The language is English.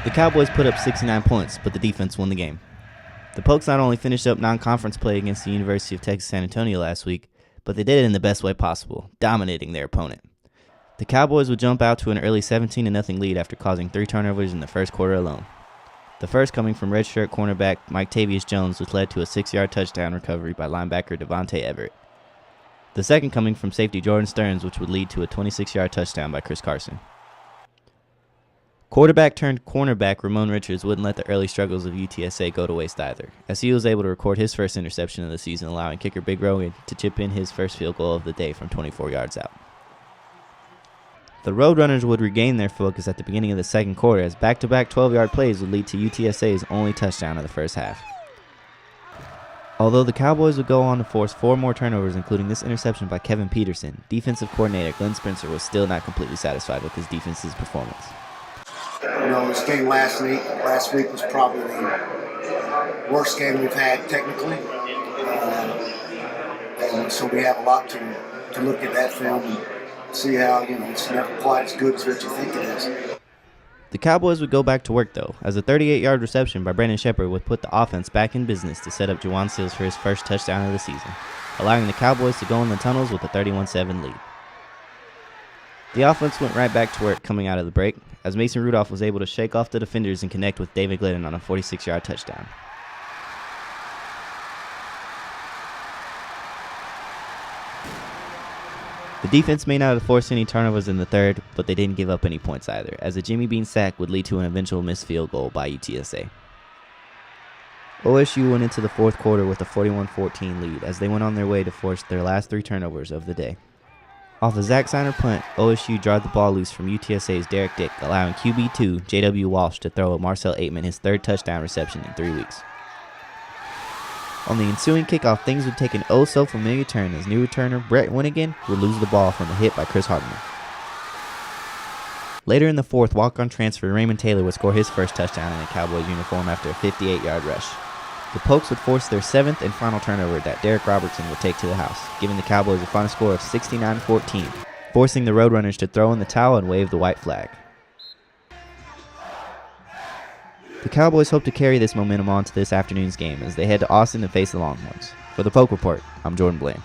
The Cowboys put up 69 points, but the defense won the game. The Pokes not only finished up non-conference play against the University of Texas San Antonio last week, but they did it in the best way possible, dominating their opponent. The Cowboys would jump out to an early 17-0 lead after causing 3 turnovers in the first quarter alone. The first coming from redshirt cornerback Mike Tavius Jones, which led to a 6-yard touchdown recovery by linebacker Devontae Everett. The second coming from safety Jordan Stearns, which would lead to a 26-yard touchdown by Chris Carson. Quarterback turned cornerback Ramon Richards wouldn't let the early struggles of UTSA go to waste either, as he was able to record his first interception of the season, allowing kicker Big Rogan to chip in his first field goal of the day from 24 yards out. The Roadrunners would regain their focus at the beginning of the second quarter, as back-to-back 12-yard plays would lead to UTSA's only touchdown of the first half. Although the Cowboys would go on to force 4 more turnovers, including this interception by Kevin Peterson, defensive coordinator Glenn Spencer was still not completely satisfied with his defense's performance. This game last week was probably the worst game we've had technically. And so we have a lot to look at that film and see how, it's never quite as good as what you think it is. The Cowboys would go back to work, though, as a 38-yard reception by Brandon Shepard would put the offense back in business to set up Juwan Seals for his first touchdown of the season, allowing the Cowboys to go in the tunnels with a 31-7 lead. The offense went right back to work coming out of the break, as Mason Rudolph was able to shake off the defenders and connect with David Glidden on a 46-yard touchdown. The defense may not have forced any turnovers in the third, but they didn't give up any points either, as a Jimmy Bean sack would lead to an eventual missed field goal by UTSA. OSU went into the fourth quarter with a 41-14 lead as they went on their way to force their last 3 turnovers of the day. Off a Zach Seiner punt, OSU jarred the ball loose from UTSA's Derek Dick, allowing QB2 J.W. Walsh to throw Marcel Aitman his 3rd touchdown reception in 3 weeks. On the ensuing kickoff, things would take an oh-so-familiar turn as new returner Brett Winnigan would lose the ball from a hit by Chris Hardeman. Later in the fourth, walk-on transfer Raymond Taylor would score his first touchdown in a Cowboys uniform after a 58-yard rush. The Pokes would force their 7th and final turnover that Derek Robertson would take to the house, giving the Cowboys a final score of 69-14, forcing the Roadrunners to throw in the towel and wave the white flag. The Cowboys hope to carry this momentum on to this afternoon's game as they head to Austin to face the Longhorns. For the Poke Report, I'm Jordan Bland.